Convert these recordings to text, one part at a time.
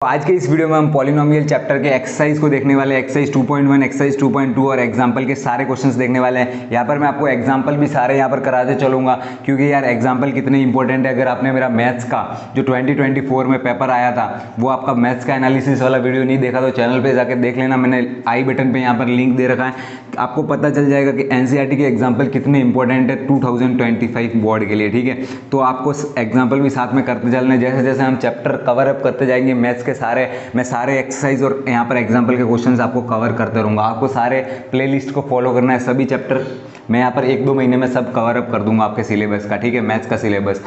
आज के इस वीडियो में हम पॉलिनोमियल चैप्टर के एक्सरसाइज को देखने वाले हैं। एक्सरसाइज 2.1, एक्सरसाइज 2.2 और एग्जाम्पल के सारे क्वेश्चंस देखने वाले हैं। यहाँ पर मैं आपको एग्जाम्पल भी सारे यहाँ पर कराते चलूँगा, क्योंकि यार एग्जाम्पल कितने इंपॉर्टेंट है। अगर आपने मेरा मैथ्स का जो 2024 में पेपर आया था वो आपका मैथ्स का एनालिसिस वाला वीडियो नहीं देखा तो चैनल पर जाकर देख लेना। मैंने आई बटन पर यहाँ पर लिंक दे रखा है, आपको पता चल जाएगा कि एनसीईआरटी के एग्जाम्पल कितने इंपॉर्टेंट है 2025 बोर्ड के लिए। ठीक है, तो आपको एग्जाम्पल भी साथ में करते चलना है। जैसे जैसे हम चैप्टर कवर अप करते जाएंगे मैथ्स के मैं सारे एक्सरसाइज और यहाँ पर एग्जाम्पल के क्वेश्चंस आपको कवर करते रहूँगा। आपको सारे प्लेलिस्ट को फॉलो करना है, सभी चैप्टर मैं यहाँ पर 1-2 महीने में सब कवर अप कर दूंगा आपके सिलेबस का। ठीक है, मैथ्स का सिलेबस।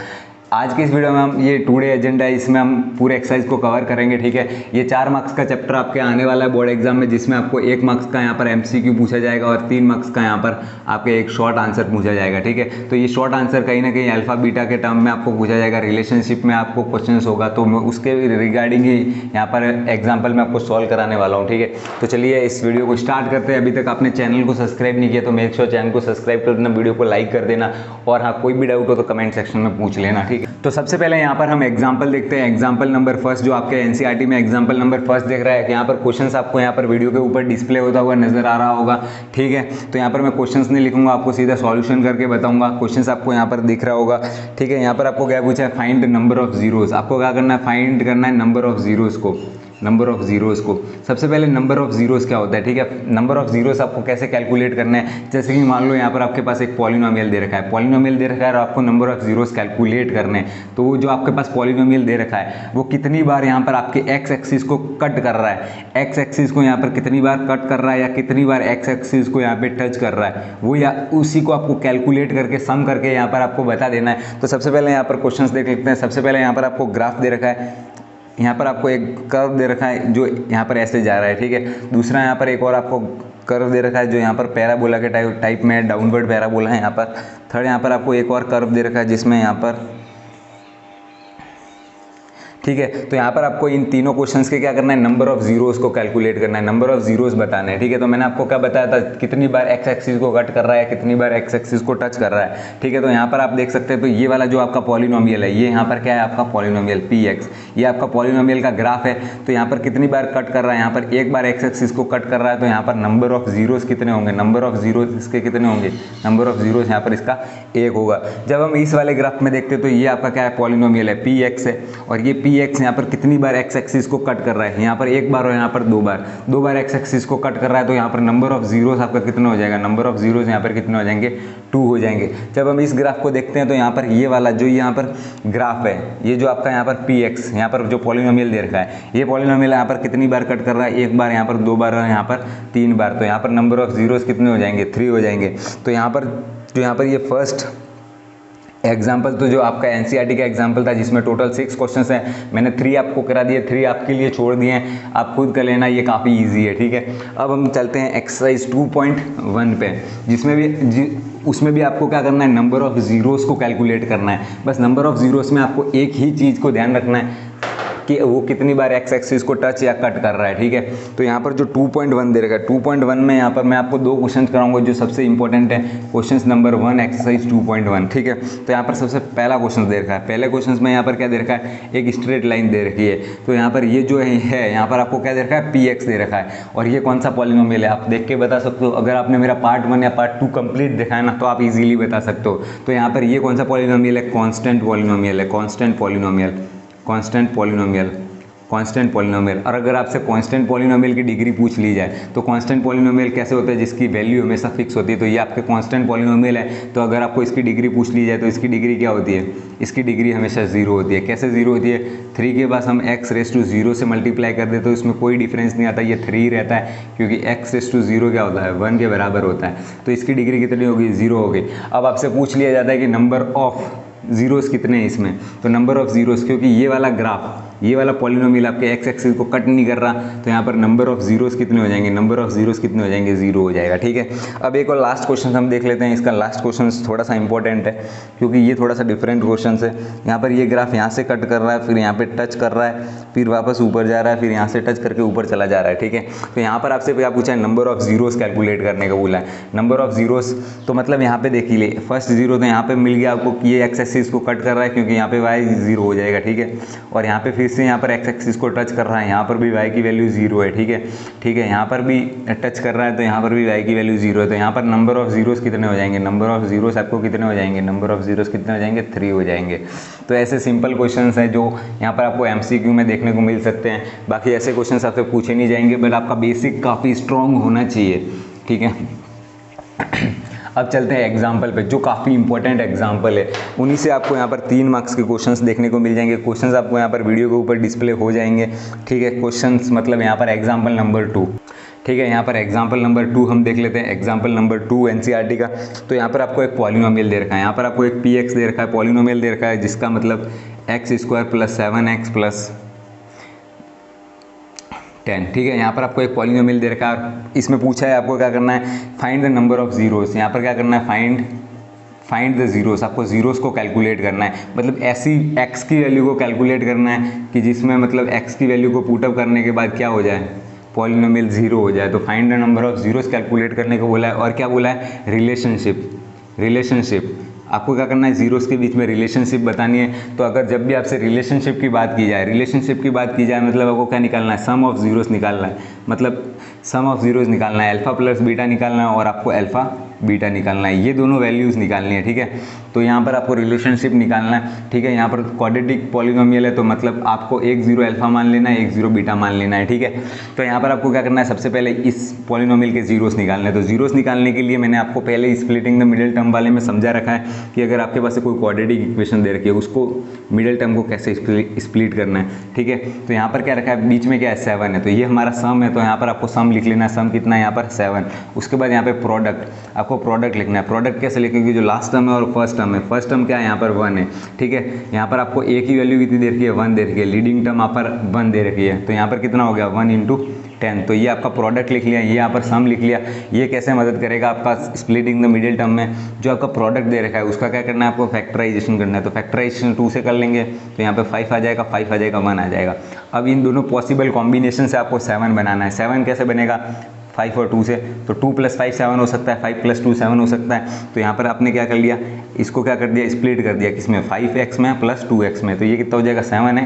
आज की इस वीडियो में हम ये टुडे एजेंडा है, इसमें हम पूरे एक्सरसाइज को कवर करेंगे। ठीक है, ये 4 मार्क्स का चैप्टर आपके आने वाला है बोर्ड एग्जाम में, जिसमें आपको 1 मार्क्स का यहाँ पर एमसीक्यू पूछा जाएगा और 3 मार्क्स का यहाँ पर आपके एक शॉर्ट आंसर पूछा जाएगा। ठीक है, तो ये शॉर्ट आंसर कहीं ना कहीं अल्फा बीटा के टर्म में आपको पूछा जाएगा, रिलेशनशिप में आपको क्वेश्चन होगा, तो मैं उसके रिगार्डिंग ही यहाँ पर एग्जाम्पल में आपको सॉल्व कराने वाला हूँ। ठीक है, तो चलिए इस वीडियो को स्टार्ट करते हैं। अभी तक आपने चैनल को सब्सक्राइब नहीं किया तो मेक श्योर चैनल को सब्सक्राइब कर देना, वीडियो को लाइक कर देना, और हाँ कोई भी डाउट हो तो कमेंट सेक्शन में पूछ लेना। ठीक है, तो सबसे पहले यहाँ पर हम एग्जाम्पल देखते हैं। एग्जाम्पल नंबर फर्स्ट जो आपके एनसीईआरटी में एग्जाम्पल नंबर फर्स्ट देख रहा है कि यहाँ पर क्वेश्चंस आपको यहाँ पर वीडियो के ऊपर डिस्प्ले होता हुआ नजर आ रहा होगा। ठीक है, तो यहाँ पर मैं क्वेश्चंस नहीं लिखूंगा, आपको सीधा सॉल्यूशन करके बताऊंगा। क्वेश्चंस आपको यहाँ पर दिख रहा होगा। ठीक है, यहाँ पर आपको क्या पूछा है, फाइंड नंबर ऑफ जीरोज। आपको क्या करना है, फाइंड करना है नंबर ऑफ जीरोज को, नंबर ऑफ जीरोज को। सबसे पहले नंबर ऑफ जीरोज क्या होता है। ठीक है, नंबर ऑफ जीरोज आपको कैसे कैलकुलेट करना है। जैसे कि मान लो यहाँ पर आपके पास एक पॉलिनोमियल दे रखा है, पॉलिनोमियल दे रखा है और आपको नंबर ऑफ जीरोज कैलकुलेट करने हैं। तो वो जो आपके पास पॉलिनोमियल दे रखा है वो कितनी बार यहाँ पर आपके एक्स एक्सिस को कट कर रहा है, एक्स एक्सिस को यहाँ पर कितनी बार कट कर रहा है या कितनी बार एक्स एक्सिस को यहाँ पे टच कर रहा है, वो या उसी को आपको कैलकुलेट करके सम करके यहाँ पर आपको बता देना है। तो सबसे पहले यहाँ पर क्वेश्चंस देख लेते हैं। सबसे पहले यहाँ पर आपको ग्राफ दे रखा है, यहाँ पर आपको एक कर्व दे रखा है जो यहाँ पर ऐसे जा रहा है। ठीक है, दूसरा यहाँ पर एक और आपको कर्व दे रखा है जो यहाँ पर पैराबोला के टाइप में डाउनवर्ड पैराबोला है यहाँ पर। थर्ड यहाँ पर आपको एक और कर्व दे रखा है जिसमें यहाँ पर, ठीक है, तो यहाँ पर आपको इन तीनों क्वेश्चंस के क्या करना है, नंबर ऑफ जीरोस को कैलकुलेट करना है, नंबर ऑफ जीरोस बताना है। ठीक है, तो मैंने आपको क्या बताया था, कितनी बार एक्स एक्सिस को कट कर रहा है, कितनी बार एक्स एक्सिस को टच कर रहा है। ठीक है, तो यहाँ पर आप देख सकते हैं, तो ये वाला जो आपका पॉलिनोमियल है, ये यहाँ पर क्या है आपका पॉलिनोमियल पी एक्स, ये आपका पॉलिनोमियल का ग्राफ है। तो यहाँ पर कितनी बार कट कर रहा है, यहाँ पर एक बार एक्स एक्सिस को कट कर रहा है, तो यहाँ पर नंबर ऑफ जीरोस कितने होंगे, नंबर ऑफ जीरोस इसके कितने होंगे, नंबर ऑफ जीरोस यहाँ पर इसका 1 होगा। जब हम इस वाले ग्राफ में देखते हैं तो ये आपका क्या है, पॉलिनोमियल है पी एक्स है, और ये पी एक्स यहाँ पर कितनी बार एक्स एक्सिस को कट कर रहा है, यहाँ पर एक बार और यहाँ पर दो बार एक्स एक्सिस को कट कर रहा है। तो यहाँ पर नंबर ऑफ जीरोस आपका कितना हो जाएगा, नंबर ऑफ जीरोस यहाँ पर कितने हो जाएंगे, 2 हो जाएंगे। जब हम इस ग्राफ को देखते हैं तो यहाँ पर ये वाला जो यहाँ पर ग्राफ है, ये जो आपका यहाँ पर पी एक्स यहाँ पर जो पॉलिनोमियल दे रखा है, ये पॉलिनोमियल यहाँ पर कितनी बार कट कर रहा है, एक बार, यहाँ पर 2 बार और यहाँ पर 3 बार। तो यहाँ पर नंबर ऑफ जीरोस कितने हो जाएंगे, 3 हो जाएंगे। तो यहाँ पर ये फर्स्ट एग्जाम्पल तो जो आपका एनसीईआरटी का एग्जाम्पल था जिसमें टोटल 6 क्वेश्चंस हैं, मैंने 3 आपको करा दिए, 3 आपके लिए छोड़ दिए हैं, आप खुद कर लेना, ये काफ़ी इजी है। ठीक है, अब हम चलते हैं एक्सरसाइज 2.1 पे, उसमें भी आपको क्या करना है, नंबर ऑफ जीरोस को कैलकुलेट करना है। बस नंबर ऑफ जीरोस में आपको एक ही चीज़ को ध्यान रखना है कि वो कितनी बार एक्स एक्सिस को टच या कट कर रहा है। ठीक है, तो यहाँ पर जो 2.1 दे रखा है, 2.1 में यहाँ पर मैं आपको 2 क्वेश्चन कराऊंगा जो सबसे इंपॉर्टेंट है। Question number 1 exercise 2.1। ठीक है, तो यहाँ पर सबसे पहला क्वेश्चन दे रखा है, पहले क्वेश्चन में यहाँ पर क्या दे रखा है, एक स्ट्रेट लाइन दे रखी है। तो यहाँ पर ये जो है यहाँ पर आपको क्या दे रखा है, पी एक्स दे रखा है, और ये कौन सा पॉलिनोमियल है आप देख के बता सकते हो। अगर आपने मेरा पार्ट 1 या पार्ट 2 कंप्लीट देखा है ना तो आप इजीली बता सकते हो। तो यहाँ पर ये कौन सा पॉलिनोमियल है, कॉन्स्टेंट पॉलिनोमियल है, constant polynomial, constant polynomial, constant polynomial. और अगर आपसे कांस्टेंट पॉलिनोमियल की डिग्री पूछ ली जाए तो कांस्टेंट पॉलिनोमियल कैसे होता है, जिसकी वैल्यू हमेशा फिक्स होती है। तो ये आपके कांस्टेंट पॉलिनोमियल है। तो अगर आपको इसकी डिग्री पूछ ली जाए तो इसकी डिग्री क्या होती है, इसकी डिग्री हमेशा 0 होती है। कैसे 0 होती है, 3 के पास हम x⁻0 से मल्टीप्लाई कर देते तो इसमें कोई डिफरेंस नहीं आता, ये 3 रहता है, क्योंकि x⁻0 क्या होता है, 1 के बराबर होता है। तो इसकी डिग्री कितनी होगी, 0 होगी। अब आपसे पूछ लिया जाता है कि नंबर ऑफ जीरोस कितने हैं इसमें, तो नंबर ऑफ जीरोस, क्योंकि ये वाला ग्राफ, ये वाला पॉलिनोमियल आपके एक्स एक्सिस को कट नहीं कर रहा, तो यहाँ पर नंबर ऑफ जीरोस कितने हो जाएंगे, नंबर ऑफ जीरोस कितने हो जाएंगे, 0 हो जाएगा। ठीक है, अब एक और लास्ट क्वेश्चन हम देख लेते हैं। इसका लास्ट क्वेश्चन थोड़ा सा इंपॉर्टेंट है क्योंकि ये थोड़ा सा डिफरेंट क्वेश्चन है। यहाँ पर ये ग्राफ यहाँ से कट कर रहा है, फिर यहाँ पे टच कर रहा है, फिर वापस ऊपर जा रहा है, फिर यहाँ से टच करके ऊपर चला जा रहा है, ठीक है। तो यहाँ पर आपसे क्या पूछा है, नंबर ऑफ जीरोस कैलकुलेट करने का बोला है। नंबर ऑफ जीरोस तो मतलब यहाँ पे देख लीजिए, फर्स्ट जीरो तो यहाँ पे मिल गया आपको कि ये एक्स एक्सिस को कट कर रहा है, क्योंकि यहाँ पे वाई जीरो हो जाएगा, ठीक है। और यहाँ पे फिर से यहाँ पर एक्स एक्सिस को टच कर रहा है, यहाँ पर भी वाई की वैल्यू जीरो है, ठीक है, ठीक है। यहाँ पर भी टच कर रहा है तो यहाँ पर भी वाई की वैल्यू जीरो है। तो यहाँ पर नंबर ऑफ जीरोस कितने हो जाएंगे, नंबर ऑफ जीरोस आपको कितने हो जाएंगे, नंबर ऑफ जीरोस कितने हो जाएंगे, 3 हो जाएंगे। तो ऐसे सिंपल क्वेश्चंस हैं जो यहाँ पर आपको एमसीक्यू में देखने को मिल सकते हैं। बाकी ऐसे क्वेश्चंस आपसे पूछे नहीं जाएंगे, बट आपका बेसिक काफ़ी स्ट्रॉन्ग होना चाहिए, ठीक है। अब चलते हैं एग्जाम्पल पे, जो काफ़ी इंपॉर्टेंट एग्जाम्पल है, उन्हीं से आपको यहाँ पर 3 मार्क्स के क्वेश्चंस देखने को मिल जाएंगे। क्वेश्चंस आपको यहाँ पर वीडियो के ऊपर डिस्प्ले हो जाएंगे, ठीक है। क्वेश्चंस मतलब यहाँ पर एग्जाम्पल नंबर 2, ठीक है। यहाँ पर एग्जाम्पल नंबर 2 हम देख लेते हैं। एग्जाम्पल नंबर 2 एनसीईआरटी का। तो यहाँ पर आपको एक पॉलिनोमियल दे रखा है, यहाँ पर आपको एक पी दे रखा है, पॉलिनोमियल दे रखा है, जिसका मतलब x² + 7x + 10, ठीक है। यहाँ पर आपको एक पॉलिनोमियल दे रखा है, इसमें पूछा है आपको क्या करना है, find the number of zeros. यहाँ पर क्या करना है, फाइंड द जीरोस, आपको जीरोस को कैलकुलेट करना है। मतलब ऐसी x की वैल्यू को कैलकुलेट करना है कि जिसमें मतलब x की वैल्यू को पुटअप करने के बाद क्या हो जाए, पॉलिनोमियल जीरो हो जाए। तो find the number of zeros calculate करने को बोला है। और क्या बोला है, रिलेशनशिप आपको क्या करना है, जीरोस के बीच में रिलेशनशिप बतानी है। तो अगर जब भी आपसे रिलेशनशिप की बात की जाए मतलब आपको क्या निकालना है, सम ऑफ जीरोस निकालना है। मतलब सम ऑफ जीरोस निकालना है, अल्फा प्लस बीटा निकालना है और आपको अल्फा बीटा निकालना है, ये दोनों वैल्यूज़ निकालनी है, ठीक है। तो यहाँ पर आपको रिलेशनशिप निकालना है, ठीक है। यहाँ पर क्वाड्रेटिक पॉलिनोमियल है, तो मतलब आपको 1 0 अल्फा मान लेना है, 1 0 बीटा मान लेना है, ठीक है। तो यहाँ पर आपको क्या करना है, सबसे पहले इस पॉलिनोमियल के जीरोस निकालने हैं। तो जीरोस निकालने के लिए मैंने आपको पहले ही स्प्लिटिंग द मिडिल टर्म वाले में समझा रखा है कि अगर आपके पास कोई क्वाड्रेटिक इक्वेशन दे रखी है, उसको मिडिल टर्म को कैसे स्प्लिट करना है, ठीक है। तो यहाँ पर क्या रखा है, बीच में क्या है, 7 है, तो ये हमारा सम है। तो यहाँ पर आपको सम लिख लेना है, सम कितना है यहाँ पर 7। उसके बाद यहाँ पे प्रोडक्ट, आपको प्रोडक्ट लिखना है। प्रोडक्ट कैसे लिखेंगे, जो लास्ट टर्म है और फर्स्ट टर्म है। फर्स्ट टर्म क्या है, यहाँ पर 1 है, ठीक है। यहाँ पर आपको एक ही वैल्यू कितनी दे रखी है, 1 दे रखी है। लीडिंग टर्म यहाँ पर 1 दे रखी है, तो यहाँ पर कितना हो गया, 1 × 10। तो ये आपका प्रोडक्ट लिख लिया, ये यहाँ पर सम लिख लिया। ये कैसे मदद करेगा आपका स्प्लिटिंग द मिडिल टर्म में, जो आपका प्रोडक्ट दे रखा है उसका क्या करना है, आपको फैक्टराइजेशन करना है। तो फैक्टराइजेशन 2 से कर लेंगे, तो यहाँ पे 5 आ जाएगा, 5 आ जाएगा, 1 आ जाएगा। अब इन दोनों पॉसिबल कॉम्बिनेशन से आपको 7 बनाना है। 7 कैसे बनेगा, 5 और 2 से, तो 2 + 5 7 हो सकता है, 5 + 2 7 हो सकता है। तो यहाँ पर आपने क्या कर लिया, इसको क्या कर दिया, स्प्लिट कर दिया, किसमें, 5x में + 2x में। तो ये कितना हो जाएगा, 7 है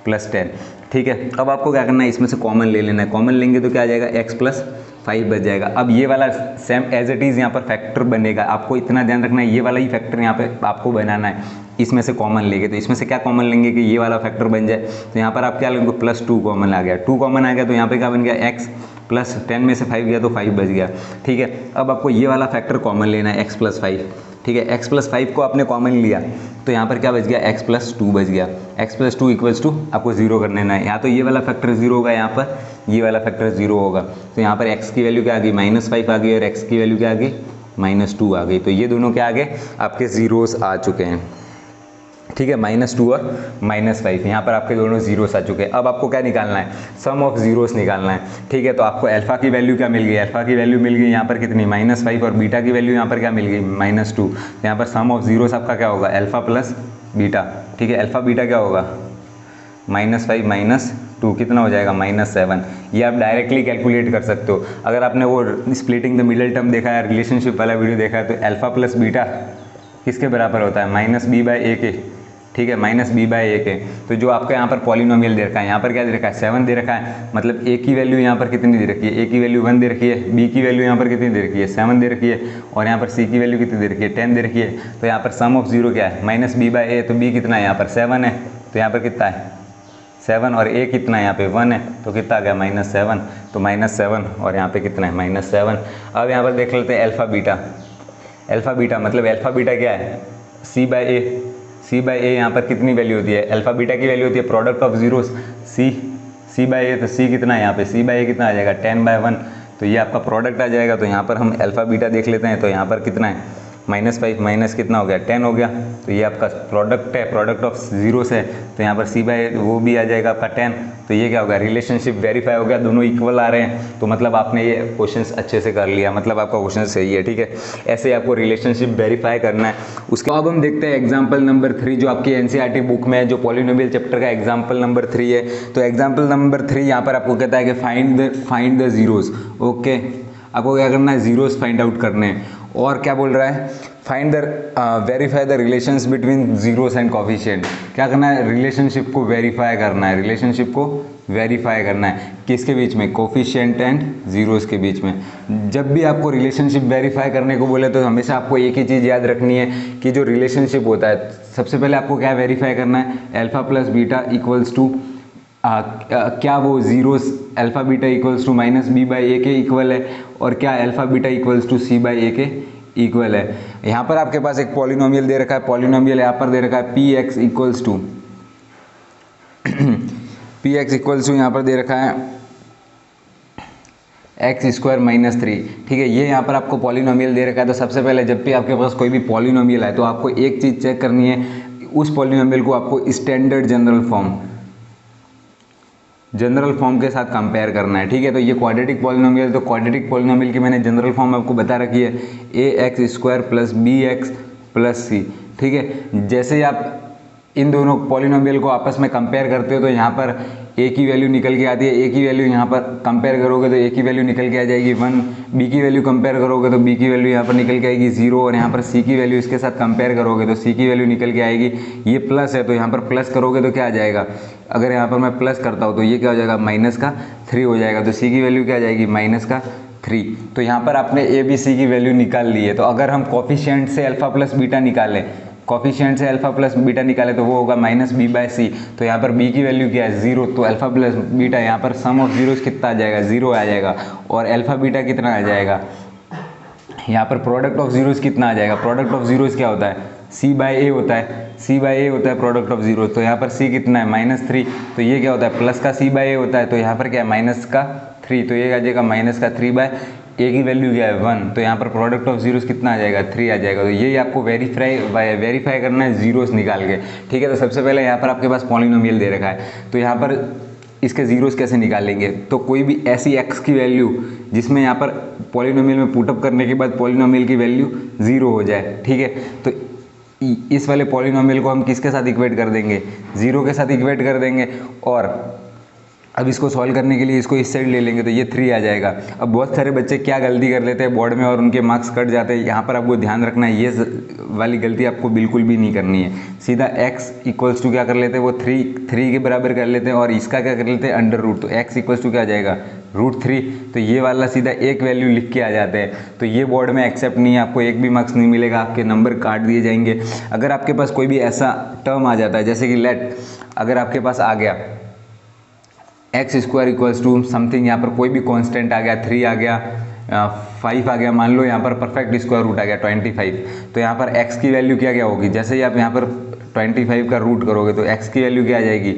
+ 10, ठीक है। अब आपको क्या करना है, इसमें से कॉमन ले लेना है। कॉमन लेंगे तो क्या आ जाएगा, x + 5 बच जाएगा। अब ये वाला सेम एज इट इज़ यहाँ पर फैक्टर बनेगा। आपको इतना ध्यान रखना है, ये वाला ही फैक्टर यहाँ पे आपको बनाना है, इसमें से कॉमन लेंगे। तो इसमें से क्या कॉमन लेंगे कि ये वाला फैक्टर बन जाए। तो यहाँ पर आप क्या लेंगे, +2 कॉमन आ गया, 2 कॉमन आ गया, तो यहाँ पे क्या बन गया, x + 10 में से 5 गया तो 5 बच गया, ठीक है। अब आपको ये वाला फैक्टर कॉमन लेना है, x + 5, ठीक है। x + 5 को आपने कॉमन लिया, तो यहाँ पर क्या बच गया, x + 2 बच गया। x + 2 = आपको 0 कर लेना है। यहाँ तो ये वाला फैक्टर 0 होगा, यहाँ पर ये वाला फैक्टर 0 होगा। तो यहाँ पर x की वैल्यू क्या आ गई, -5 आ गई, और x की वैल्यू क्या आ गई, -2 आ गई। तो ये दोनों क्या आ गए, आपके जीरोस आ चुके हैं, ठीक है। -2 और -5 यहाँ पर आपके दोनों जीरोस आ चुके हैं। अब आपको क्या निकालना है, सम ऑफ जीरोस निकालना है, ठीक है। तो आपको अल्फा की वैल्यू क्या मिल गई, अल्फा की वैल्यू मिल गई यहाँ पर कितनी, -5, और बीटा की वैल्यू यहाँ पर क्या मिल गई, -2। तो यहाँ पर सम ऑफ जीरोस आपका क्या होगा, अल्फा + बीटा, ठीक है। अल्फा बीटा क्या होगा, -5 - 2 कितना हो जाएगा, -7। ये आप डायरेक्टली कैलकुलेट कर सकते हो। अगर आपने वो स्प्लिटिंग द मिडिल टर्म देखा है, रिलेशनशिप वाला वीडियो देखा है, तो अल्फा + बीटा किसके बराबर होता है, -b/a के, ठीक है, -b/a के। तो जो आपका यहाँ पर पॉलिनोमियल दे रखा है, यहाँ पर क्या दे रखा है, 7 दे रखा है। मतलब a की वैल्यू यहाँ पर कितनी दे रखी है, a की वैल्यू 1 दे रखी है, b की वैल्यू यहाँ पर कितनी दे रखी है, 7 दे रखी है, और यहाँ पर c की वैल्यू कितनी दे रखी है, 10 दे रखी है। तो यहाँ पर सम ऑफ जीरो क्या है, -b/a, तो b कितना है यहाँ पर 7 है, तो यहाँ पर कितना है 7, और a कितना है यहाँ पे 1 है, तो कितना आ गया, -7। तो -7 और यहाँ पे कितना है, -7। अब यहाँ पर देख लेते हैं अल्फा बीटा मतलब अल्फा बीटा क्या है, c/a यहाँ पर कितनी वैल्यू होती है, अल्फा बीटा की वैल्यू होती है प्रोडक्ट ऑफ जीरोस, c/a, तो c कितना है यहाँ पे, c/a कितना आ जाएगा, 10/1। तो ये आपका प्रोडक्ट आ जाएगा। तो यहाँ पर हम अल्फा बीटा देख लेते हैं, तो यहाँ पर कितना है -5 माइनस कितना हो गया 10 हो गया। तो ये आपका प्रोडक्ट है, प्रोडक्ट ऑफ जीरोस है, तो यहाँ पर C/, वो भी आ जाएगा आपका 10। तो ये क्या होगा, रिलेशनशिप वेरीफाई हो गया, दोनों इक्वल आ रहे हैं। तो मतलब आपने ये क्वेश्चन अच्छे से कर लिया, मतलब आपका क्वेश्चन सही है, ठीक है। ऐसे आपको रिलेशनशिप वेरीफाई करना है। उसके अब हम देखते हैं एग्जाम्पल नंबर 3 जो आपकी NCERT बुक में है, जो पॉलिनोमियल चैप्टर का एग्जाम्पल नंबर 3 है। तो एग्जाम्पल नंबर 3 यहाँ पर आपको कहता है कि फाइंड द जीरोस। ओके, आपको क्या करना है, जीरोस फाइंड आउट करने हैं। और क्या बोल रहा है, find the verify the relations between zeros and coefficient. क्या करना है, रिलेशनशिप को वेरीफाई करना है, रिलेशनशिप को वेरीफाई करना है किसके बीच में, कोफिशिएंट एंड जीरोस के बीच में। जब भी आपको रिलेशनशिप वेरीफाई करने को बोले तो हमेशा आपको एक ही चीज़ याद रखनी है कि जो रिलेशनशिप होता है, सबसे पहले आपको क्या वेरीफाई करना है, alpha plus beta equals to क्या वो zeros alpha beta equals to -b/a के इक्वल है, और क्या alpha beta equals to c/a के इक्वल है। यहाँ पर आपके पास एक पॉलिनोमियल दे रखा है, पॉलिनोमियल यहाँ पर दे रखा है px इक्वल्स टू यहाँ पर दे रखा है x² - 3, ठीक है। ये यहाँ पर आपको पॉलिनोमियल दे रखा है। तो सबसे पहले जब भी आपके पास कोई भी पॉलिनोमियल है तो आपको एक चीज़ चेक करनी है, उस पॉलिनोमियल को आपको स्टैंडर्ड जनरल फॉर्म के साथ कंपेयर करना है, ठीक है। तो ये क्वाड्रेटिक पॉलिनोमियल, तो क्वाड्रेटिक पॉलिनोमियल की मैंने जनरल फॉर्म आपको बता रखी है, ax² + bx + c, ठीक है। जैसे ही आप इन दोनों पॉलिनोमियल को आपस में कंपेयर करते हो तो यहाँ पर a की वैल्यू निकल के आती है, a की वैल्यू यहाँ पर कंपेयर करोगे तो a की वैल्यू निकल के आ जाएगी 1, b की वैल्यू कंपेयर करोगे तो b की वैल्यू यहाँ पर निकल के आएगी 0, और यहाँ पर c की वैल्यू इसके साथ कंपेयर करोगे तो c की वैल्यू निकल के आएगी, ये प्लस है तो यहाँ पर प्लस करोगे तो क्या आ जाएगा, अगर यहाँ पर मैं प्लस करता हूँ तो ये क्या हो जाएगा, -3 हो जाएगा। तो c की वैल्यू क्या आ जाएगी, -3। तो यहाँ पर आपने a b c की वैल्यू निकाल ली है। तो अगर हम कोफिशिएंट से अल्फा प्लस बीटा निकालें, कोफिशिएंट से अल्फा प्लस बीटा निकाले तो वो होगा -b/c। तो यहाँ पर b की वैल्यू क्या है, 0, तो अल्फा प्लस बीटा यहाँ पर सम ऑफ जीरोस कितना आ जाएगा, 0 आ जाएगा, और अल्फा बीटा कितना आ जाएगा, यहाँ पर प्रोडक्ट ऑफ जीरोस कितना आ जाएगा। प्रोडक्ट ऑफ जीरोस क्या होता है, c/a होता है, c/a होता है प्रोडक्ट ऑफ जीरो। तो यहाँ पर c कितना है, -3, तो ये क्या होता है, प्लस का c/a होता है, तो यहाँ पर क्या है, -3, तो ये आ जाएगा -3/a की वैल्यू क्या है 1, तो यहाँ पर प्रोडक्ट ऑफ जीरोस कितना आ जाएगा, 3 आ जाएगा। तो ये आपको वेरीफाई करना है जीरोस निकाल के, ठीक है। तो सबसे पहले यहाँ पर आपके पास पॉलिनोमियल दे रखा है, तो यहाँ पर इसके जीरोस कैसे निकालेंगे, तो कोई भी ऐसी x की वैल्यू जिसमें यहाँ पर पॉलिनोमियल में पुटअप करने के बाद पॉलिनोमियल की वैल्यू 0 हो जाए, ठीक है। तो इस वाले पॉलिनोमियल को हम किसके साथ इक्वेट कर देंगे, 0 के साथ इक्वेट कर देंगे, और अब इसको सॉल्व करने के लिए इसको इस साइड ले लेंगे तो ये 3 आ जाएगा। अब बहुत सारे बच्चे क्या गलती कर लेते हैं बोर्ड में और उनके मार्क्स कट जाते हैं, यहाँ पर आपको ध्यान रखना है, ये वाली गलती आपको बिल्कुल भी नहीं करनी है। सीधा x इक्वल्स टू क्या कर लेते हैं, वो 3 के बराबर कर लेते हैं, और इसका क्या कर लेते हैं, √, तो x इक्वल्स टू क्या आ जाएगा, √3। तो ये वाला सीधा एक वैल्यू लिख के आ जाते हैं। तो ये बोर्ड में एक्सेप्ट नहीं है, आपको एक भी मार्क्स नहीं मिलेगा, आपके नंबर काट दिए जाएंगे। अगर आपके पास कोई भी ऐसा टर्म आ जाता है, जैसे कि लेट अगर आपके पास आ गया x² इक्वल्स टू समथिंग, यहाँ पर कोई भी कांस्टेंट आ गया, 3 आ गया, 5 आ गया, मान लो यहाँ पर परफेक्ट स्क्वायर रूट आ गया 25, तो यहाँ पर x की वैल्यू क्या क्या होगी, जैसे ही आप यहाँ पर 25 का रूट करोगे तो x की वैल्यू क्या आ जाएगी,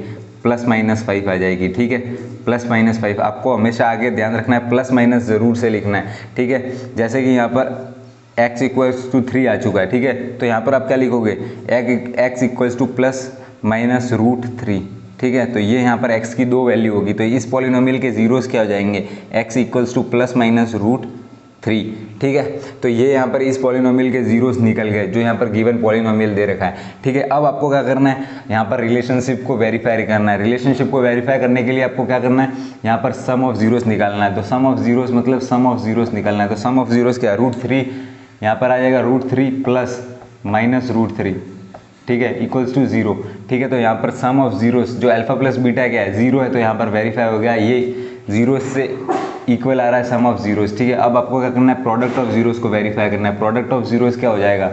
+-5 आ जाएगी, ठीक है। +-5 आपको हमेशा आगे ध्यान रखना है, प्लस माइनस ज़रूर से लिखना है, ठीक है। जैसे कि यहाँ पर x इक्वल्स टू 3 आ चुका है, ठीक है, तो यहाँ पर आप क्या लिखोगे, x इक्वल्स टू +-√3, ठीक है। तो ये यहाँ पर x की 2 वैल्यू होगी, तो इस पॉलिनोमियल के जीरोस क्या हो जाएंगे, x इक्वल्स टू +-√3, ठीक है। तो ये यहाँ पर इस पॉलिनोमियल के जीरोस निकल गए जो यहाँ पर गिवन पॉलिनोमियल दे रखा है, ठीक है। अब आपको क्या करना है, यहाँ पर रिलेशनशिप को वेरीफाई करना है। रिलेशनशिप को वेरीफाई करने के लिए आपको क्या करना है, यहाँ पर सम ऑफ जीरोस निकालना है। तो सम ऑफ जीरोस मतलब सम ऑफ जीरोस निकालना है। तो सम ऑफ जीरोस क्या है, √3, यहाँ पर आ जाएगा √3 +-√3, ठीक है, इक्वल्स टू 0, ठीक है। तो यहाँ पर सम ऑफ जीरोस जो अल्फा प्लस बीटा क्या है, 0 है, तो यहाँ पर वेरीफाई हो गया, ये जीरो से इक्वल आ रहा है सम ऑफ जीरोस, ठीक है। अब आपको क्या करना है, प्रोडक्ट ऑफ जीरोस को वेरीफाई करना है। प्रोडक्ट ऑफ जीरोस क्या हो जाएगा,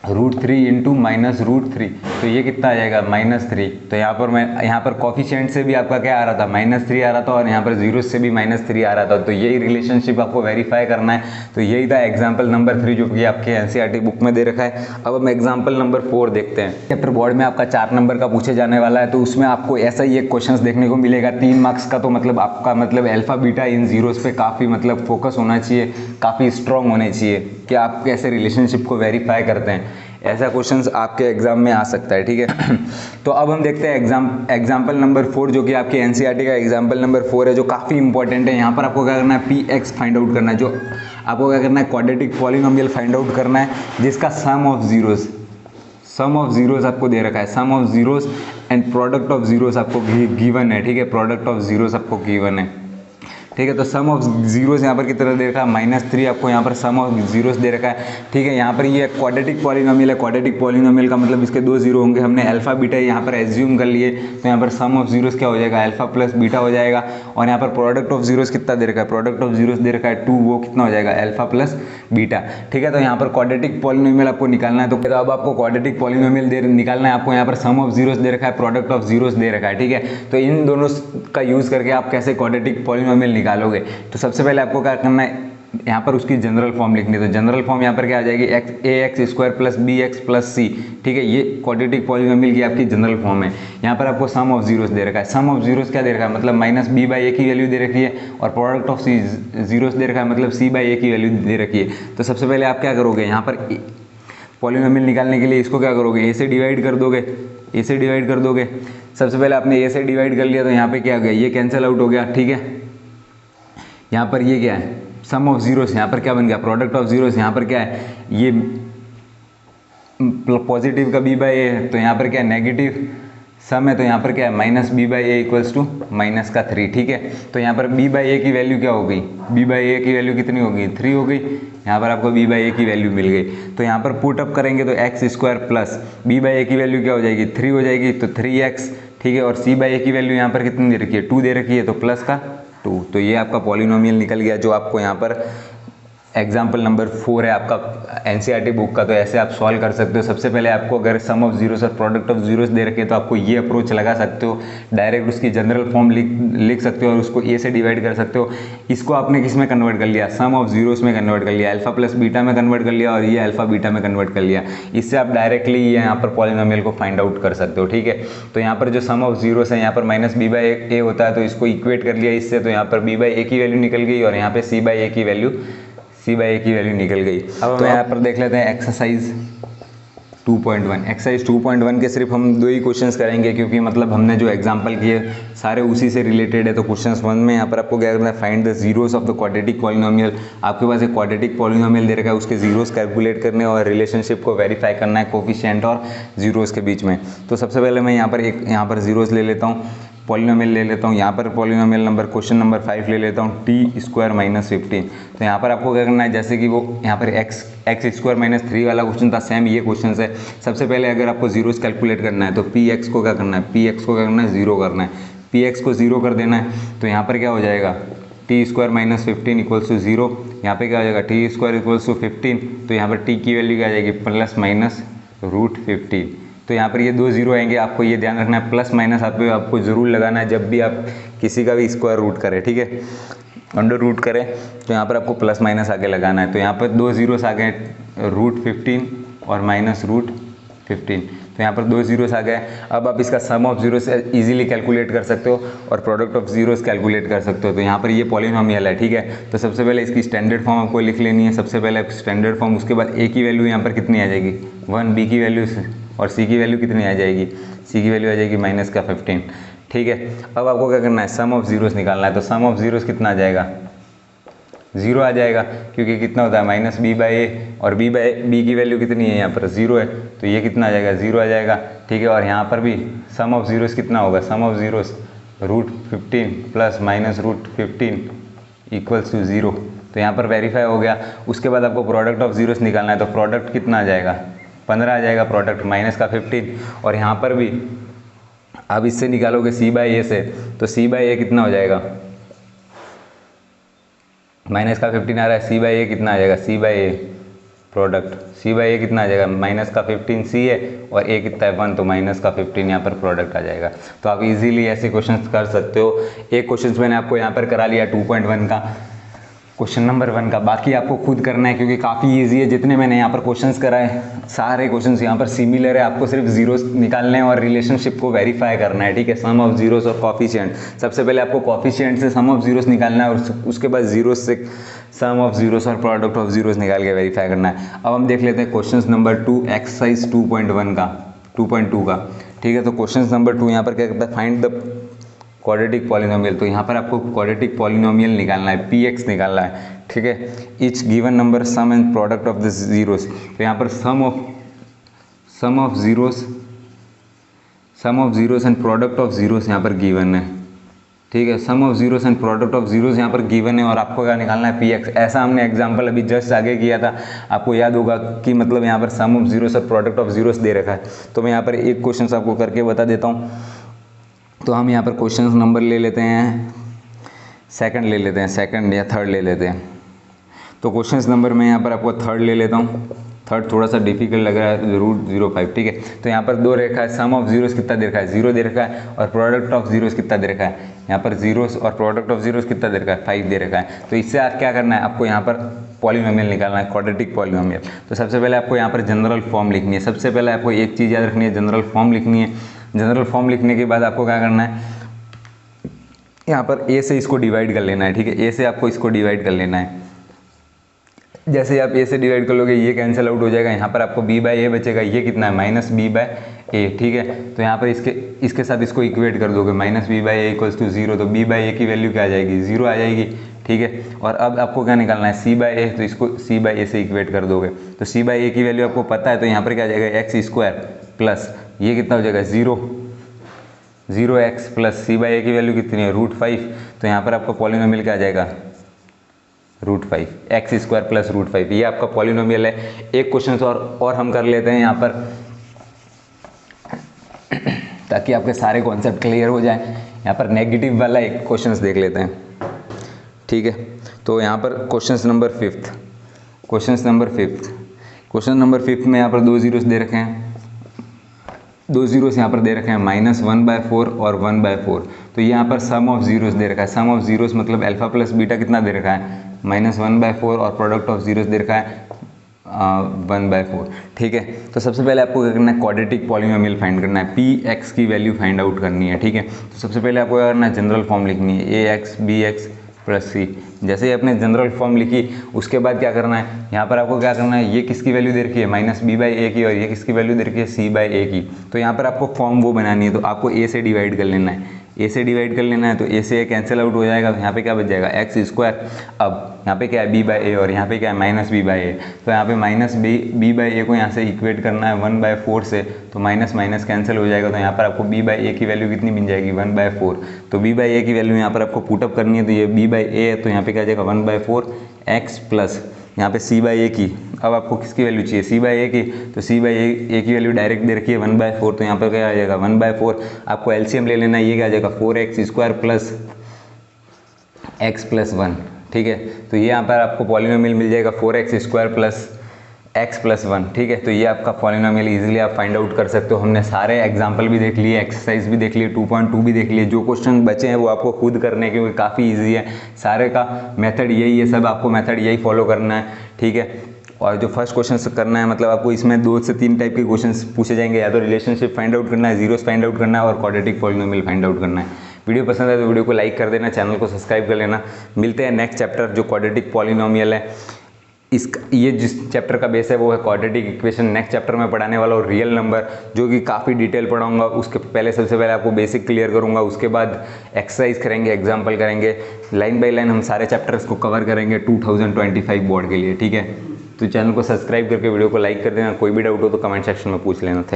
√3 इंटू -√3, तो ये कितना आ जाएगा -3। तो यहाँ पर कॉफिशिएंट से भी आपका क्या आ रहा था, -3 आ रहा था, और यहाँ पर जीरो से भी -3 आ रहा था। तो यही रिलेशनशिप आपको वेरीफाई करना है। तो यही था एग्जाम्पल नंबर 3 जो कि आपके एनसीईआरटी बुक में दे रखा है। अब हम एग्जाम्पल नंबर 4 देखते हैं। चैप्टर बोर्ड में आपका 4 नंबर का पूछे जाने वाला है, तो उसमें आपको ऐसा ही एक क्वेश्चन देखने को मिलेगा 3 मार्क्स का। तो मतलब आपका मतलब अल्फा बीटा इन जीरोस पे काफ़ी मतलब फोकस होना चाहिए, काफ़ी स्ट्रॉन्ग होने चाहिए कि आप कैसे रिलेशनशिप को वेरीफाई करते हैं। ऐसा क्वेश्चंस आपके एग्जाम में आ सकता है, ठीक है। तो अब हम देखते हैं एग्जाम्पल नंबर 4 जो कि आपके एनसीईआरटी का एग्जाम्पल नंबर 4 है, जो काफ़ी इंपॉर्टेंट है। यहाँ पर आपको क्या करना है, px फाइंड आउट करना है। जो आपको क्या करना है, क्वाड्रेटिक पॉलिनोमियल फाइंड आउट करना है जिसका सम ऑफ जीरोस आपको दे रखा है। Sum of zeros and product of zeros आपको गिवन है, ठीक है। प्रोडक्ट ऑफ जीरोस आपको गिवन है, ठीक है। तो सम ऑफ जीरोस यहाँ पर कितना दे रखा है, -3 आपको यहाँ पर सम ऑफ जीरोस दे रखा है, ठीक है। यहाँ पर ये क्वाड्रेटिक पॉलिनोमियल है। क्वाड्रेटिक पॉलिनोमियल का मतलब इसके 2 जीरो होंगे। हमने अल्फा बीटा यहाँ पर एज्यूम कर लिए, तो यहाँ पर सम ऑफ जीरोस क्या हो जाएगा, अल्फा प्लस बीटा हो जाएगा। और यहाँ पर प्रोडक्ट ऑफ जीरोस कितना दे रखा है, प्रोडक्ट ऑफ जीरोस दे रखा है 2, वो कितना हो जाएगा, अल्फा प्लस बीटा, ठीक है। तो यहाँ पर क्वाड्रेटिक पॉलिनोमियल आपको निकालना है। तो अब आपको क्वाड्रेटिक पॉलिनोमियल निकालना है। आपको यहाँ पर सम ऑफ जीरोस दे रखा है, प्रोडक्ट ऑफ जीरोस दे रखा है, ठीक है। तो इन दोनों का यूज़ करके आप कैसे क्वाड्रेटिक पॉलिनोमियल निकालोगे। तो सबसे पहले आपको क्या करना है, यहाँ पर उसकी जनरल फॉर्म लिखनी है। तो जनरल फॉर्म यहाँ पर क्या आ जाएगी, ax² प्लस bx+ c, ठीक है। ये क्वाड्रेटिक पॉलिनोमियल की आपकी जनरल फॉर्म है। यहाँ पर आपको सम ऑफ जीरोस दे रखा है। सम ऑफ जीरोस क्या दे रखा है, मतलब -b/a की वैल्यू दे रखी है, और प्रोडक्ट ऑफ जीरोस दे रखा है, मतलब c/a की वैल्यू दे रखी है। तो सबसे पहले आप क्या करोगे, यहाँ पर पॉलिनोमियल निकालने के लिए इसको क्या करोगे, a से डिवाइड कर दोगे। सबसे पहले आपने a से डिवाइड कर लिया, तो यहाँ पे क्या हो गया, ये कैंसिल आउट हो गया, ठीक है। यहाँ पर ये क्या है, सम ऑफ जीरोस, यहाँ पर क्या बन गया, प्रोडक्ट ऑफ जीरोस। यहाँ पर क्या है, ये पॉजिटिव का b/a है, तो यहाँ पर क्या है, नेगेटिव सम है, तो यहाँ पर क्या है, -b/a = -3, ठीक है। तो यहाँ पर b/a की वैल्यू क्या हो गई, b/a की वैल्यू कितनी हो गई, 3 हो गई। यहाँ पर आपको b/a की वैल्यू मिल गई। तो यहाँ पर पुट अप करेंगे तो x² प्लस b/a की वैल्यू क्या हो जाएगी, 3 हो जाएगी, तो 3x, ठीक है। और c/a की वैल्यू यहाँ पर कितनी दे रखी है, 2 दे रखी है, तो प्लस का 2। तो ये आपका पॉलिनोमियल निकल गया, जो आपको यहाँ पर एग्जाम्पल नंबर 4 है आपका एनसीईआरटी बुक का। तो ऐसे आप सॉल्व कर सकते हो। सबसे पहले आपको अगर सम ऑफ जीरोस और प्रोडक्ट ऑफ जीरोस दे रखे तो आपको ये अप्रोच लगा सकते हो, डायरेक्ट उसकी जनरल फॉर्म लिख सकते हो और उसको ए से डिवाइड कर सकते हो। इसको आपने किस में कन्वर्ट कर लिया, सम ऑफ जीरोस में कन्वर्ट कर लिया, अल्फा प्लस बीटा में कन्वर्ट कर लिया, और ये अल्फा बीटा में कन्वर्ट कर लिया। इससे आप डायरेक्टली यहाँ पर पॉलिनोमियल को फाइंड आउट कर सकते हो, ठीक है। तो यहाँ पर जो सम ऑफ जीरोस है, यहाँ पर -b/a होता है, तो इसको इक्वेट कर लिया इससे, तो यहाँ पर b/a की वैल्यू निकल गई, और यहाँ पे c/a की वैल्यू निकल गई। अब तो यहाँ पर देख लेते हैं एक्सरसाइज 2.1। एक्सरसाइज 2.1 के सिर्फ हम 2 ही क्वेश्चंस करेंगे, क्योंकि मतलब हमने जो एग्जांपल किए सारे उसी से रिलेटेड है। तो क्वेश्चंस 1 में यहाँ पर आपको क्या करना है, find the zeros of the quadratic polynomial. आपके पास एक क्वाड्रेटिक पॉलिनोमियल दे रखा है, उसके जीरोस कैलकुलेट करने और रिलेशनशिप को वेरीफाई करना है कोफिशिएंट और जीरोस के बीच में। तो सबसे पहले मैं यहाँ पर जीरोस ले लेता हूँ, पॉलिनोमियल ले लेता हूँ। यहाँ पर पॉलिनोमियल नंबर क्वेश्चन नंबर 5 ले लेता हूँ, t² - 15। तो यहाँ पर आपको क्या करना है, जैसे कि वो यहाँ पर x² - 3 वाला क्वेश्चन था, सेम ये क्वेश्चन है। सबसे पहले अगर आपको जीरोस कैलकुलेट करना है तो px को क्या करना है, 0 करना है, px को 0 कर देना है। तो यहाँ पर क्या हो जाएगा, t² - 15 = 0। यहाँ पे क्या हो जाएगा, t² = 15। तो यहाँ पर t की वैल्यू क्या आ जाएगी, ±√15। तो यहाँ पर ये 2 जीरो आएंगे, आपको ये ध्यान रखना है, प्लस माइनस आपको ज़रूर लगाना है जब भी आप किसी का भी स्क्वायर रूट करें, ठीक है। अंडर रूट करें तो यहाँ पर आपको प्लस माइनस आगे लगाना है। तो यहाँ पर 2 जीरोस आ गए, √15 और -√15। तो यहाँ पर 2 जीरोस आ गए। अब आप इसका सम ऑफ जीरोस इजीली कैलकुलेट कर सकते हो और प्रोडक्ट ऑफ जीरोस कैलकुलेट कर सकते हो। तो यहाँ पर ये पॉलिनोमियल है, ठीक है। तो सबसे पहले इसकी स्टैंडर्ड फॉर्म आपको लिख लेनी है। सबसे पहले स्टैंडर्ड फॉर्म, उसके बाद a की वैल्यू यहाँ पर कितनी आ जाएगी, 1, b की वैल्यू और c की वैल्यू कितनी आ जाएगी, c की वैल्यू आ जाएगी -15, ठीक है। अब आपको क्या करना है, सम ऑफ जीरोस निकालना है। तो सम ऑफ जीरोस कितना आ जाएगा, 0 आ जाएगा, क्योंकि कितना होता है -b/a, और b की वैल्यू कितनी है, यहाँ पर 0 है, तो ये कितना आ जाएगा, 0 आ जाएगा, ठीक है। और यहाँ पर भी सम ऑफ जीरोस कितना होगा, सम ऑफ जीरोस √15 + -√15 = 0। तो यहाँ पर वेरीफाई हो गया। उसके बाद आपको प्रोडक्ट ऑफ जीरोस निकालना है। तो प्रोडक्ट कितना आ जाएगा, 15 आ जाएगा प्रोडक्ट, -15। और यहाँ पर भी आप इससे निकालोगे c/a से, तो c/a कितना हो जाएगा, -15 आ रहा है, c/a कितना आ जाएगा, c/a प्रोडक्ट सी बाई ए कितना आ जाएगा, माइनस का 15 सी है और ए कितना है 1, तो माइनस का 15 यहाँ पर प्रोडक्ट आ जाएगा। तो आप इजीली ऐसे क्वेश्चंस कर सकते हो। एक क्वेश्चंस मैंने आपको यहाँ पर करा लिया 2.1 का, क्वेश्चन नंबर 1 का। बाकी आपको खुद करना है क्योंकि काफ़ी इजी है। जितने मैंने यहाँ पर क्वेश्चंस कराए सारे क्वेश्चंस यहाँ पर सिमिलर है। आपको सिर्फ जीरोस निकालने हैं और रिलेशनशिप को वेरीफाई करना है, ठीक है। सम ऑफ जीरोस और कॉफिशिएंट, सबसे पहले आपको कॉफिशिएंट से सम ऑफ जीरोस निकालना है और उसके बाद जीरोस से सम ऑफ जीरोस और प्रोडक्ट ऑफ जीरोस निकाल के वेरीफाई करना है। अब हम देख लेते हैं क्वेश्चन नंबर 2 एक्सरसाइज 2.1 का 2.2 का, ठीक है। तो क्वेश्चन नंबर 2 यहाँ पर क्या करता है, फाइंड द क्वाड्रेटिक पॉलिनोमियल। तो यहाँ पर आपको क्वाड्रेटिक पॉलिनोमियल निकालना है, px निकालना है, ठीक है। Each given number sum and product of the zeros. तो यहाँ पर sum of zeros and product of zeros यहाँ पर गिवन है, ठीक है। Sum of zeros and product of zeros यहाँ पर गिवन है और आपको क्या निकालना है, px। ऐसा हमने एग्जांपल अभी जस्ट आगे किया था, आपको याद होगा कि मतलब यहाँ पर सम ऑफ जीरोस और प्रोडक्ट ऑफ जीरोस दे रखा है। तो मैं यहाँ पर एक क्वेश्चन आपको करके बता देता हूँ। तो हम यहाँ पर क्वेश्चन नंबर ले लेते हैं, सेकंड ले लेते हैं, सेकंड या थर्ड ले लेते हैं। तो क्वेश्चन नंबर मैं यहाँ पर आपको थर्ड ले लेता हूँ। थर्ड थोड़ा सा डिफिकल्ट लग रहा है, √05, ठीक है। तो यहाँ पर दो रेखा है, सम ऑफ जीरोस कितना दे रखा है, 0 दे रखा है, और प्रोडक्ट ऑफ जीरोस कितना दे रखा है, यहाँ पर जीरोस और प्रोडक्ट ऑफ जीरोस कितना दे रखा है, 5 दे रखा है। तो इससे आप क्या करना है, आपको यहाँ पर पॉलिनोमियल निकालना है, क्वाड्रेटिक पॉलिनोमियल। तो सबसे पहले आपको यहाँ पर जनरल फॉर्म लिखनी है। सबसे पहले आपको एक चीज़ याद रखनी है, जनरल फॉर्म लिखनी है। जनरल फॉर्म लिखने के बाद आपको क्या करना है, यहाँ पर a से इसको डिवाइड कर लेना है, ठीक है। a से आपको इसको डिवाइड कर लेना है। जैसे आप a से डिवाइड कर लोगे ये कैंसिल आउट हो जाएगा, यहाँ पर आपको b बाई ए बचेगा, ये कितना है -b बाई ए, ठीक है। तो यहाँ पर इसके साथ इसको इक्वेट कर दोगे, -b by a equals to 0, तो b बाई ए की वैल्यू क्या आ जाएगी, 0 आ जाएगी, ठीक है। और अब आपको क्या निकालना है, c बाई ए, तो इसको c बाई ए से इक्वेट कर दोगे। तो c बाई ए की वैल्यू आपको पता है, तो यहाँ पर क्या आ जाएगा, x² प्लस ये कितना हो जाएगा 0x प्लस c बाई ए की वैल्यू कितनी है, √5। तो यहाँ पर आपका पॉलिनोमियल क्या आ जाएगा, √5, x² प्लस √5, ये आपका पॉलिनोमियल है। एक क्वेश्चन और हम कर लेते हैं यहाँ पर, ताकि आपके सारे कॉन्सेप्ट क्लियर हो जाए। यहाँ पर नेगेटिव वाला एक क्वेश्चन देख लेते हैं, ठीक है। तो यहाँ पर क्वेश्चन नंबर 5 में यहाँ पर 2 जीरोस दे रखे हैं, 2 जीरोस यहाँ पर दे रखे हैं, -1/4 और 1/4। तो यहाँ पर सम ऑफ जीरोस दे रखा है। सम ऑफ जीरोस मतलब अल्फा प्लस बीटा कितना दे रखा है, -1/4, और प्रोडक्ट ऑफ जीरोस दे रखा है 1/4, ठीक है। तो सबसे पहले आपको क्या करना है, क्वाड्रेटिक पॉलिनोमियल फाइंड करना है, px की वैल्यू फाइंड आउट करनी है, ठीक है। तो सबसे पहले आपको क्या करना है, जनरल फॉर्म लिखनी है, ax bx प्लस c। जैसे ही आपने जनरल फॉर्म लिखी, उसके बाद क्या करना है, यहाँ पर आपको क्या करना है, ये किसकी वैल्यू दे रखी है, -b बाई ए की, और ये किसकी वैल्यू दे रखी है, c बाई ए की। तो यहाँ पर आपको फॉर्म वो बनानी है, तो आपको a से डिवाइड कर लेना है, a से डिवाइड कर लेना है। तो a से a कैंसिल आउट हो जाएगा, तो यहाँ पे क्या बच जाएगा, x²। अब यहाँ पे क्या है, b बाई ए, और यहाँ पे क्या है, -b बाई ए। तो यहाँ पे -b बाई ए को यहाँ से इक्वेट करना है 1/4 से, तो माइनस माइनस कैंसिल हो जाएगा। तो यहाँ पर आपको b बाई ए की वैल्यू कितनी मिल जाएगी, 1/4। तो b बाई ए की वैल्यू यहाँ पर आपको पुटअप करनी है, तो ये b बाई ए है, तो यहाँ पे क्या आ जाएगा 1/4 x प्लस यहाँ पे c बाई ए की। अब आपको किसकी वैल्यू चाहिए, c बाई ए की, तो c बाई ए की वैल्यू डायरेक्ट दे रखी है 1/4, तो यहाँ पर क्या आ जाएगा 1/4। आपको एलसीएम ले लेना है, ये क्या आ जाएगा 4x² प्लस x प्लस 1, ठीक है। तो ये यहाँ पर आपको पॉलिनोमियल मिल जाएगा 4x² प्लस x प्लस 1, ठीक है। तो ये आपका पॉलिनोमियल इजीली आप फाइंड आउट कर सकते हो। हमने सारे एग्जांपल भी देख लिए, एक्सरसाइज भी देख लिए, 2.2 भी देख लिए। जो क्वेश्चन बचे हैं वो आपको खुद करने हैं, क्योंकि काफ़ी इजी है। सारे का मेथड यही है, सब आपको मेथड यही फॉलो करना है, ठीक है। और जो फर्स्ट क्वेश्चन करना है, मतलब आपको इसमें 2 से 3 टाइप के क्वेश्चन पूछे जाएंगे, या तो रिलेशनशिप फाइंड आउट करना है, जीरोस फाइंड आउट करना है, और क्वाड्रेटिक पॉलिनोमियल फाइंड आउट करना है। वीडियो पसंद है तो वीडियो को लाइक कर देना, चैनल को सब्सक्राइब कर लेना। मिलते हैं नेक्स्ट चैप्टर जो क्वाड्रेटिक पॉलिनोमियल है, ये जिस चैप्टर का बेस है वो है क्वाड्रेटिक इक्वेशन। नेक्स्ट चैप्टर में पढ़ाने वाला हूँ रियल नंबर, जो कि काफ़ी डिटेल पढ़ाऊंगा। उसके पहले सबसे पहले आपको बेसिक क्लियर करूंगा, उसके बाद एक्सरसाइज करेंगे, एग्जांपल करेंगे, लाइन बाय लाइन हम सारे चैप्टर्स को कवर करेंगे 2025 बोर्ड के लिए, ठीक है। तो चैनल को सब्सक्राइब करके वीडियो को लाइक कर देना। कोई भी डाउट हो तो कमेंट सेक्शन में पूछ लेना। थैंक